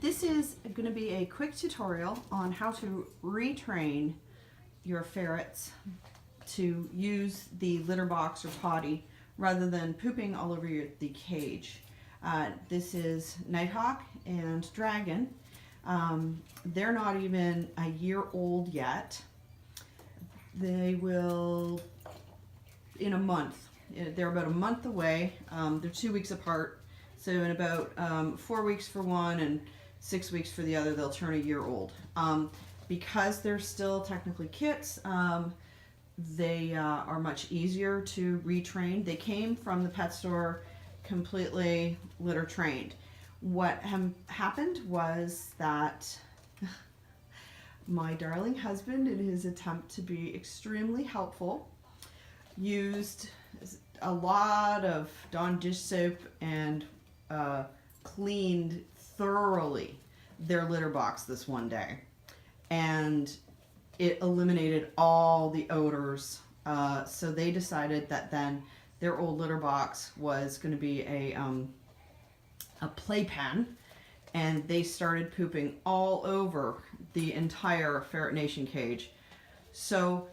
This is going to be a quick tutorial on how to retrain your ferrets to use the litter box or potty rather than pooping all over the cage. This is Nighthawk and Dragon. They're not even a year old yet. They will in a month. They're about a month away. They're 2 weeks apart. So in about 4 weeks for one and 6 weeks for the other, they'll turn a year old. Because they're still technically kits, they are much easier to retrain. They came from the pet store completely litter trained. What happened was that my darling husband, in his attempt to be extremely helpful, used a lot of Dawn dish soap and cleaned thoroughly their litter box this one day, and it eliminated all the odors. So they decided that then their old litter box was going to be a playpen, and they started pooping all over the entire Ferret Nation cage. So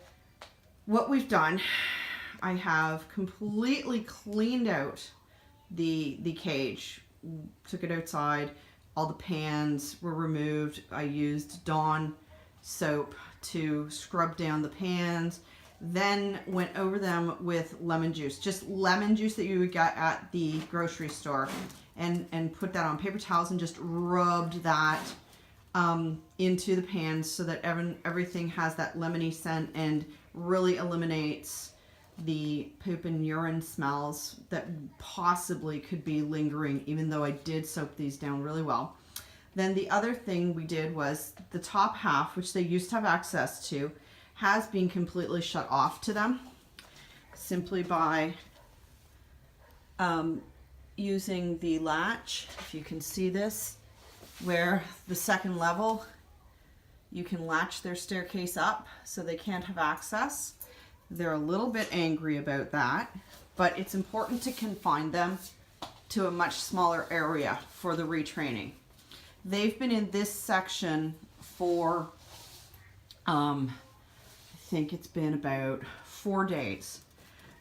what we've done, I have completely cleaned out the cage, took it outside, all the pans were removed. I used Dawn soap to scrub down the pans, then went over them with lemon juice, just lemon juice that you would get at the grocery store, and put that on paper towels and just rubbed that into the pans so that everything has that lemony scent and really eliminates the poop and urine smells that possibly could be lingering, even though I did soak these down really well. Then the other thing we did was the top half, which they used to have access to, has been completely shut off to them simply by using the latch. If you can see this, where the second level, you can latch their staircase up so they can't have access. They're a little bit angry about that, but it's important to confine them to a much smaller area for the retraining. They've been in this section for, I think it's been about 4 days.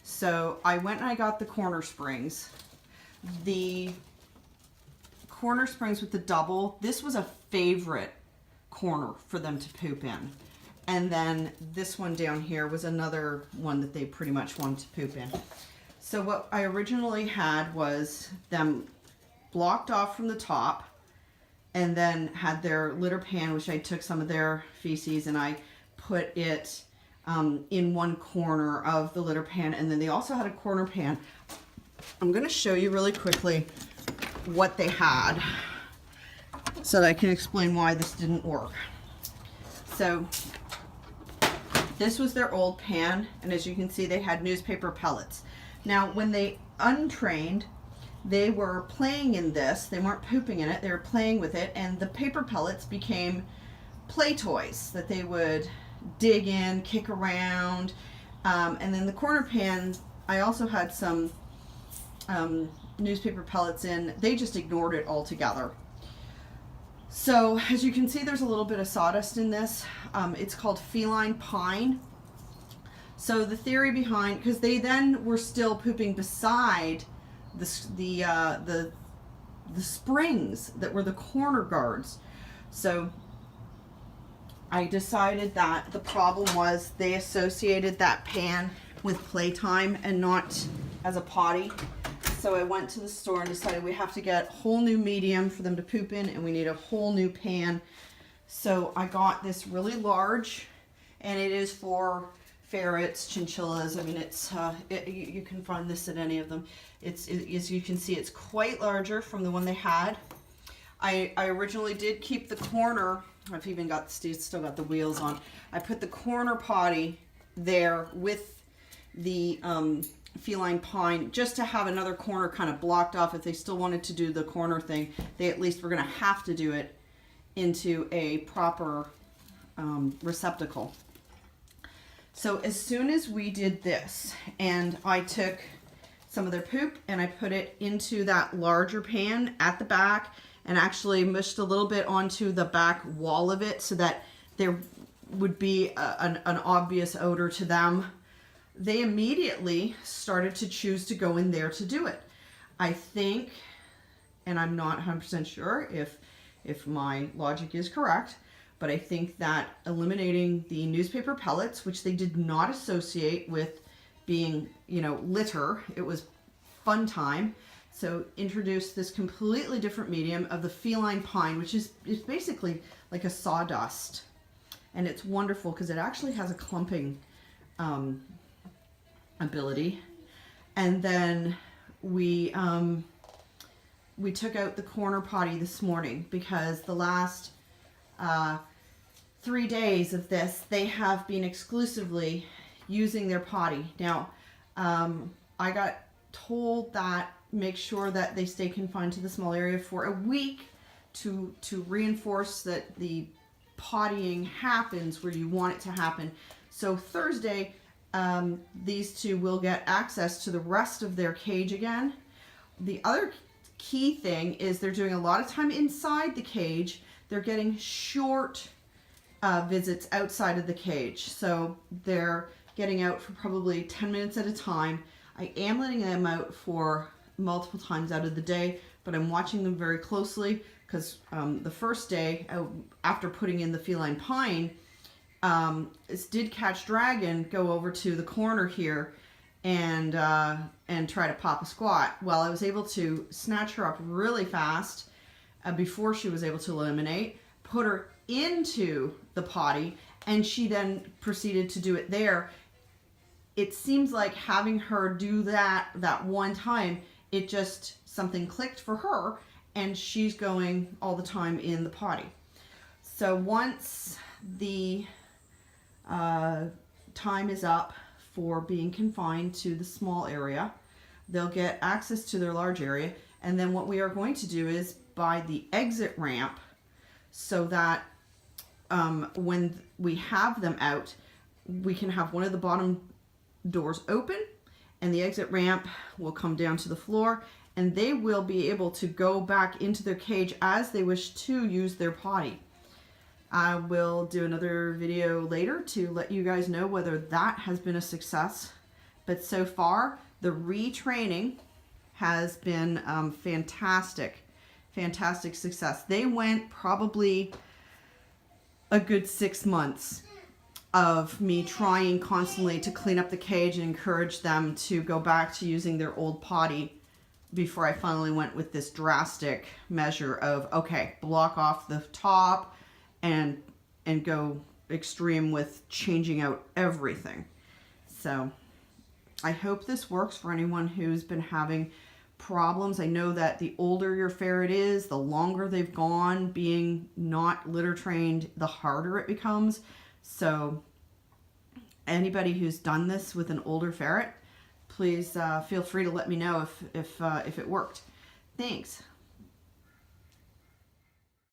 So I went and I got the corner springs. The corner springs with the double, this was a favorite corner for them to poop in. And then this one down here was another one that they pretty much wanted to poop in. So what I originally had was them blocked off from the top, and then had their litter pan, which I took some of their feces and I put it in one corner of the litter pan. And then they also had a corner pan. I'm going to show you really quickly what they had so that I can explain why this didn't work. So this was their old pan, and as you can see, they had newspaper pellets. Now, when they untrained, they were playing in this. They weren't pooping in it, they were playing with it, and the paper pellets became play toys that they would dig in, kick around. And then the corner pan, I also had some newspaper pellets in. They just ignored it altogether. So as you can see, there's a little bit of sawdust in this. It's called feline pine. So the theory behind, because they then were still pooping beside the springs that were the corner guards. So I decided that the problem was they associated that pan with playtime and not as a potty. So I went to the store and decided we have to get a whole new medium for them to poop in, and we need a whole new pan. So I got this really large, and it is for ferrets, chinchillas. I mean, it's you can find this at any of them. As you can see, it's quite larger from the one they had. I originally did keep the corner. I've even got still got the wheels on. I put the corner potty there with the feline pine, just to have another corner kind of blocked off. If they still wanted to do the corner thing, they at least were going to have to do it into a proper receptacle. So as soon as we did this, and I took some of their poop and I put it into that larger pan at the back, and actually mushed a little bit onto the back wall of it so that there would be an obvious odor to them, they immediately started to choose to go in there to do it. I think, and I'm not 100% sure if my logic is correct, but I think that eliminating the newspaper pellets, which they did not associate with being, you know, litter, it was fun time. So introduce this completely different medium of the feline pine, which is basically like a sawdust. And it's wonderful because it actually has a clumping ability. And then we took out the corner potty this morning because the last 3 days of this, they have been exclusively using their potty. Now, I got told that make sure that they stay confined to the small area for a week to reinforce that the pottying happens where you want it to happen. So Thursday, these two will get access to the rest of their cage again. The other key thing is they're doing a lot of time inside the cage. They're getting short visits outside of the cage. So they're getting out for probably 10 minutes at a time. I am letting them out for multiple times out of the day, but I'm watching them very closely because the first day after putting in the feline pine, this did catch dragon go over to the corner here and try to pop a squat. Well, I was able to snatch her up really fast before she was able to eliminate, put her into the potty, and she then proceeded to do it there. It seems like having her do that one time, it just, something clicked for her, and she's going all the time in the potty. So once the time is up for being confined to the small area, they'll get access to their large area, and then what we are going to do is buy the exit ramp so that when we have them out, we can have one of the bottom doors open and the exit ramp will come down to the floor, and they will be able to go back into their cage as they wish to use their potty. I will do another video later to let you guys know whether that has been a success, but so far the retraining has been fantastic success. They went probably a good 6 months of me trying constantly to clean up the cage and encourage them to go back to using their old potty before I finally went with this drastic measure of, okay, block off the top and go extreme with changing out everything. So I hope this works for anyone who's been having problems. I know that the older your ferret is, the longer they've gone being not litter trained, the harder it becomes. So anybody who's done this with an older ferret, please feel free to let me know if it worked. Thanks.